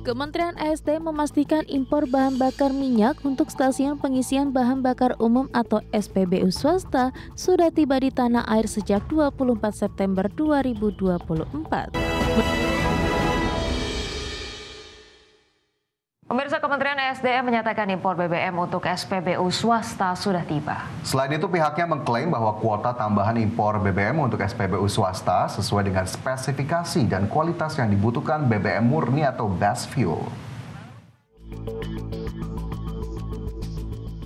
Kementerian ESDM memastikan impor bahan bakar minyak untuk stasiun pengisian bahan bakar umum atau SPBU swasta sudah tiba di tanah air sejak 24 September 2024. Pemirsa, Kementerian ESDM menyatakan impor BBM untuk SPBU swasta sudah tiba. Selain itu, pihaknya mengklaim bahwa kuota tambahan impor BBM untuk SPBU swasta sesuai dengan spesifikasi dan kualitas yang dibutuhkan BBM murni atau best fuel.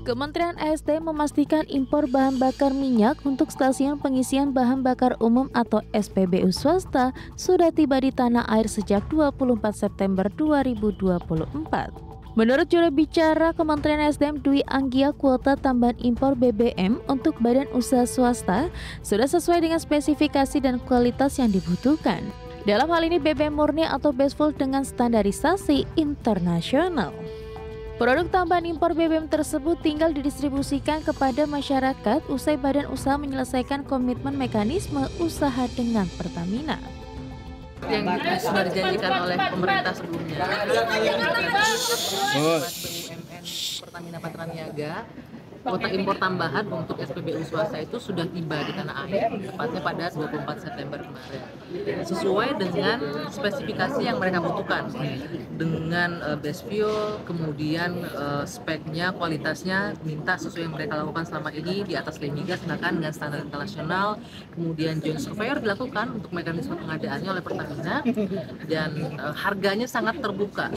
Kementerian ESDM memastikan impor bahan bakar minyak untuk stasiun pengisian bahan bakar umum atau SPBU swasta sudah tiba di tanah air sejak 24 September 2024. Menurut juru bicara Kementerian ESDM Dwi Anggia, kuota tambahan impor BBM untuk badan usaha swasta sudah sesuai dengan spesifikasi dan kualitas yang dibutuhkan. Dalam hal ini BBM murni atau best fuel dengan standarisasi internasional. Produk tambahan impor BBM tersebut tinggal didistribusikan kepada masyarakat usai badan usaha menyelesaikan komitmen mekanisme usaha dengan Pertamina. Yang sudah dijanjikan oleh pemerintah sebelumnya, Pertamina Patraniaga, kuota impor tambahan untuk SPBU swasta itu sudah tiba di tanah air, tepatnya pada 24 September kemarin. Sesuai dengan spesifikasi yang mereka butuhkan, dengan best fuel, kemudian speknya, kualitasnya minta sesuai yang mereka lakukan selama ini di atas Lemiga, sedangkan dengan standar internasional. Kemudian joint surveyor dilakukan untuk mekanisme pengadaannya oleh Pertamina, dan harganya sangat terbuka.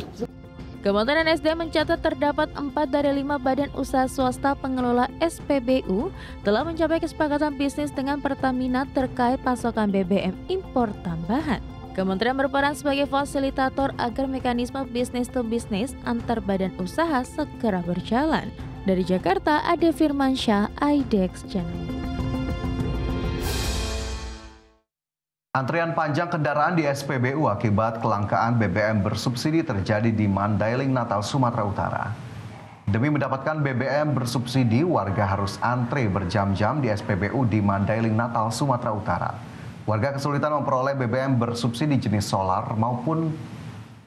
Kementerian ESDM mencatat terdapat 4 dari 5 badan usaha swasta pengelola SPBU telah mencapai kesepakatan bisnis dengan Pertamina terkait pasokan BBM impor tambahan. Kementerian berperan sebagai fasilitator agar mekanisme bisnis to bisnis antar badan usaha segera berjalan. Dari Jakarta, Ade Firmansyah, IDEX Channel. Antrian panjang kendaraan di SPBU akibat kelangkaan BBM bersubsidi terjadi di Mandailing, Natal, Sumatera Utara. Demi mendapatkan BBM bersubsidi, warga harus antre berjam-jam di SPBU di Mandailing, Natal, Sumatera Utara. Warga kesulitan memperoleh BBM bersubsidi jenis solar maupun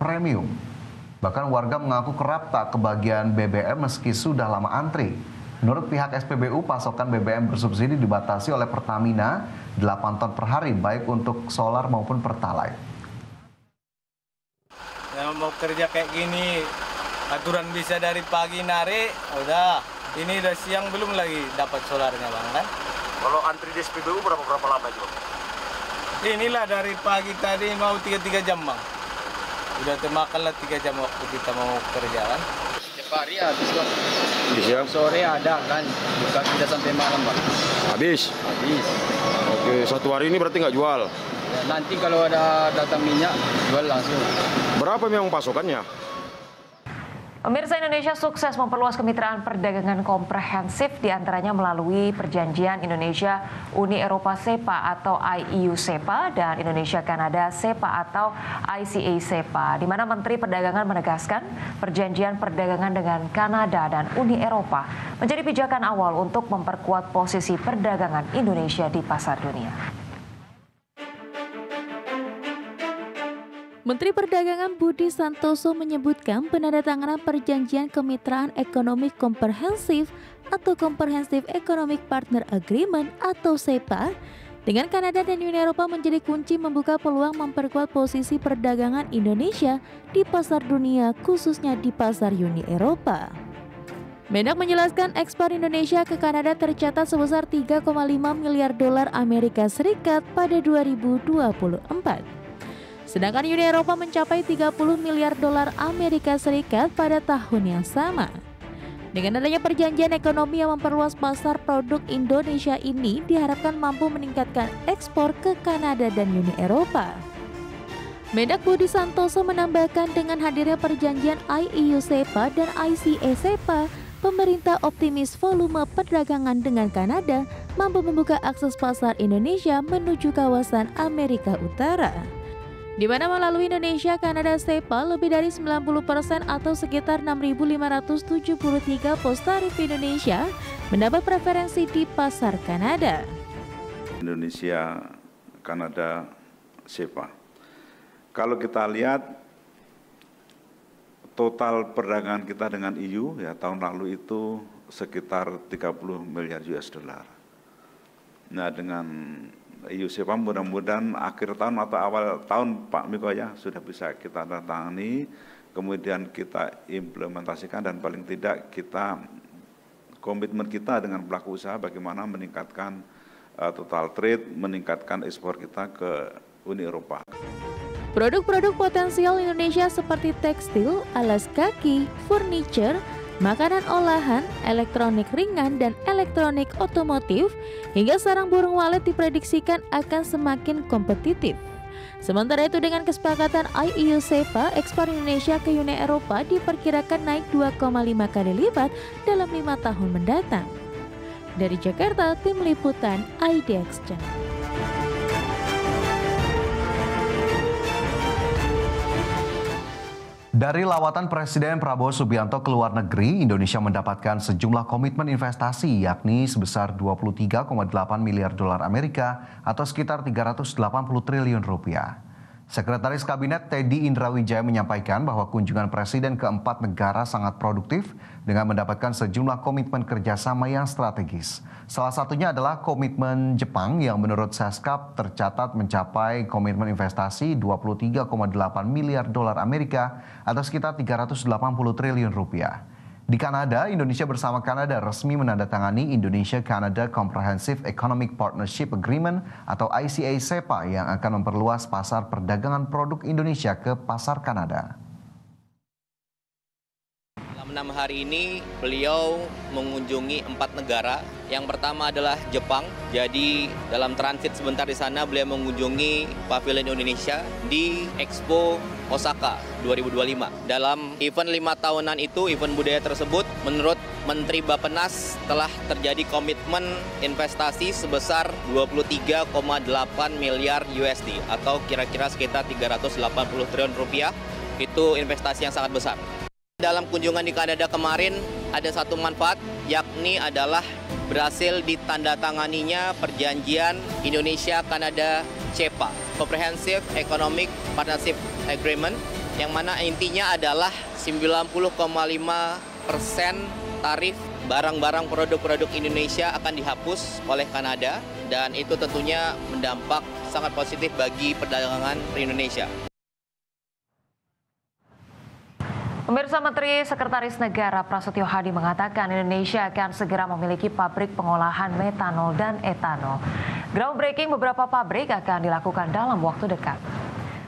premium. Bahkan warga mengaku kerap tak kebagian BBM meski sudah lama antri. Menurut pihak SPBU, pasokan BBM bersubsidi dibatasi oleh Pertamina 8 ton per hari, baik untuk solar maupun pertalite. Yang mau kerja kayak gini, aturan bisa dari pagi narik, udah. Ini udah siang belum lagi dapat solarnya, Bang, kan? Kalau antri di SPBU berapa lama itu, Bang? Inilah dari pagi tadi mau 3 jam, Bang. Udah termakan lah 3 jam waktu kita mau kerja, kan? Hari habis, Bang. Sore ada kan, buka kita sampai malam, Bang. Habis? Habis. Oke, satu hari ini berarti nggak jual? Ya, nanti kalau ada datang minyak, jual langsung. Berapa memang pasokannya? Pemirsa, Indonesia sukses memperluas kemitraan perdagangan komprehensif diantaranya melalui perjanjian Indonesia-Uni Eropa SEPA atau IEU-SEPA dan Indonesia-Kanada SEPA atau ICA-SEPA, di mana Menteri Perdagangan menegaskan perjanjian perdagangan dengan Kanada dan Uni Eropa menjadi pijakan awal untuk memperkuat posisi perdagangan Indonesia di pasar dunia. Menteri Perdagangan Budi Santoso menyebutkan penandatanganan perjanjian kemitraan ekonomi komprehensif atau Comprehensive Economic Partner Agreement atau SEPA dengan Kanada dan Uni Eropa menjadi kunci membuka peluang memperkuat posisi perdagangan Indonesia di pasar dunia, khususnya di pasar Uni Eropa. Mendak menjelaskan ekspor Indonesia ke Kanada tercatat sebesar 3,5 miliar dolar Amerika Serikat pada 2024. Sedangkan Uni Eropa mencapai 30 miliar dolar Amerika Serikat pada tahun yang sama. Dengan adanya perjanjian ekonomi yang memperluas pasar produk Indonesia ini diharapkan mampu meningkatkan ekspor ke Kanada dan Uni Eropa. Mendak Budi Santoso menambahkan dengan hadirnya perjanjian IEU-SEPA dan ICA-SEPA, pemerintah optimis volume perdagangan dengan Kanada mampu membuka akses pasar Indonesia menuju kawasan Amerika Utara. Di mana melalui Indonesia, Kanada SEPA lebih dari 90% atau sekitar 6.573 pos tarif Indonesia mendapat preferensi di pasar Kanada. Indonesia, Kanada, SEPA. Kalau kita lihat, total perdagangan kita dengan EU ya tahun lalu itu sekitar 30 miliar US dollar. Nah, dengan EU SEPA mudah-mudahan akhir tahun atau awal tahun Pak Miko ya sudah bisa kita tangani, kemudian kita implementasikan dan paling tidak kita komitmen kita dengan pelaku usaha bagaimana meningkatkan total trade, meningkatkan ekspor kita ke Uni Eropa. Produk-produk potensial Indonesia seperti tekstil, alas kaki, furniture, makanan olahan, elektronik ringan, dan elektronik otomotif, hingga sarang burung walet diprediksikan akan semakin kompetitif. Sementara itu dengan kesepakatan IEU SEPA, ekspor Indonesia ke Uni Eropa diperkirakan naik 2,5 kali lipat dalam 5 tahun mendatang. Dari Jakarta, Tim Liputan IDX Channel. Dari lawatan Presiden Prabowo Subianto ke luar negeri, Indonesia mendapatkan sejumlah komitmen investasi yakni sebesar 23,8 miliar dolar Amerika atau sekitar 380 triliun rupiah. Sekretaris Kabinet Teddy Indrawijaya menyampaikan bahwa kunjungan Presiden ke 4 negara sangat produktif dengan mendapatkan sejumlah komitmen kerjasama yang strategis. Salah satunya adalah komitmen Jepang yang menurut Seskap tercatat mencapai komitmen investasi 23,8 miliar dolar Amerika atau sekitar 380 triliun rupiah. Di Kanada, Indonesia bersama Kanada resmi menandatangani Indonesia-Canada Comprehensive Economic Partnership Agreement atau ICA SEPA yang akan memperluas pasar perdagangan produk Indonesia ke pasar Kanada. Dalam 6 hari ini, beliau mengunjungi 4 negara. Yang pertama adalah Jepang. Jadi dalam transit sebentar di sana, beliau mengunjungi Pavilion Indonesia di Expo Osaka 2025. Dalam event 5 tahunan itu, event budaya tersebut, menurut Menteri Bappenas telah terjadi komitmen investasi sebesar 23,8 miliar USD atau kira-kira sekitar 380 triliun rupiah. Itu investasi yang sangat besar. Dalam kunjungan di Kanada kemarin ada satu manfaat, yakni adalah berhasil ditandatanganinya perjanjian Indonesia-Kanada CEPA, Comprehensive Economic Partnership Agreement, yang mana intinya adalah 90,5% tarif barang-barang produk-produk Indonesia akan dihapus oleh Kanada, dan itu tentunya mendampak sangat positif bagi perdagangan Indonesia. Pemirsa, Menteri Sekretaris Negara Prasetyo Hadi mengatakan Indonesia akan segera memiliki pabrik pengolahan metanol dan etanol. Groundbreaking beberapa pabrik akan dilakukan dalam waktu dekat.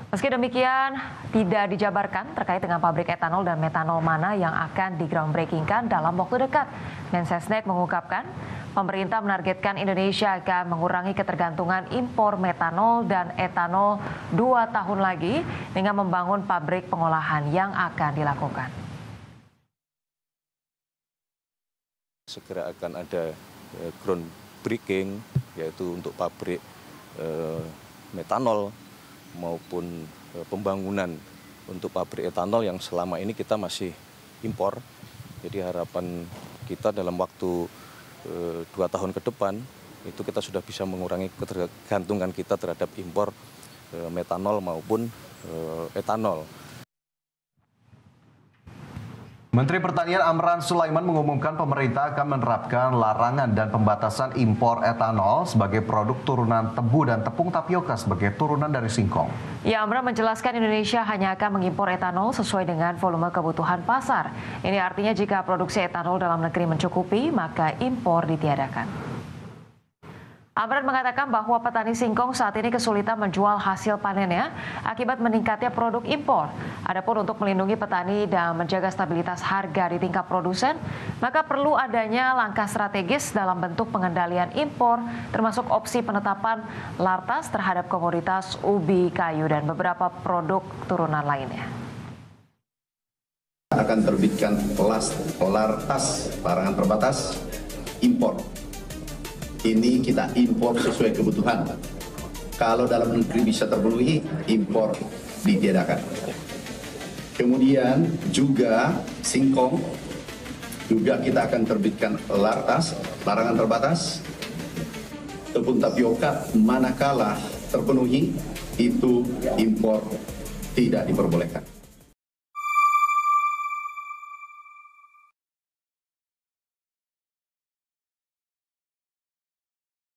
Meski demikian, tidak dijabarkan terkait dengan pabrik etanol dan metanol mana yang akan di-groundbreakingkan dalam waktu dekat. Mensesnek mengungkapkan, pemerintah menargetkan Indonesia akan mengurangi ketergantungan impor metanol dan etanol 2 tahun lagi dengan membangun pabrik pengolahan yang akan dilakukan. Segera akan ada groundbreaking, yaitu untuk pabrik metanol maupun pembangunan untuk pabrik etanol yang selama ini kita masih impor. Jadi harapan kita dalam waktu 2 tahun ke depan itu kita sudah bisa mengurangi ketergantungan kita terhadap impor metanol maupun etanol. Menteri Pertanian Amran Sulaiman mengumumkan pemerintah akan menerapkan larangan dan pembatasan impor etanol sebagai produk turunan tebu dan tepung tapioka sebagai turunan dari singkong. Ya, Amran menjelaskan Indonesia hanya akan mengimpor etanol sesuai dengan volume kebutuhan pasar. Ini artinya jika produksi etanol dalam negeri mencukupi, maka impor ditiadakan. Amran mengatakan bahwa petani singkong saat ini kesulitan menjual hasil panennya akibat meningkatnya produk impor. Adapun untuk melindungi petani dan menjaga stabilitas harga di tingkat produsen, maka perlu adanya langkah strategis dalam bentuk pengendalian impor, termasuk opsi penetapan lartas terhadap komoditas ubi kayu dan beberapa produk turunan lainnya. Akan terbitkan lartas larangan terbatas impor. Ini kita impor sesuai kebutuhan. Kalau dalam negeri bisa terpenuhi, impor ditiadakan. Kemudian juga singkong, juga kita akan terbitkan larangan terbatas. Tepung tapioka manakala terpenuhi, itu impor tidak diperbolehkan.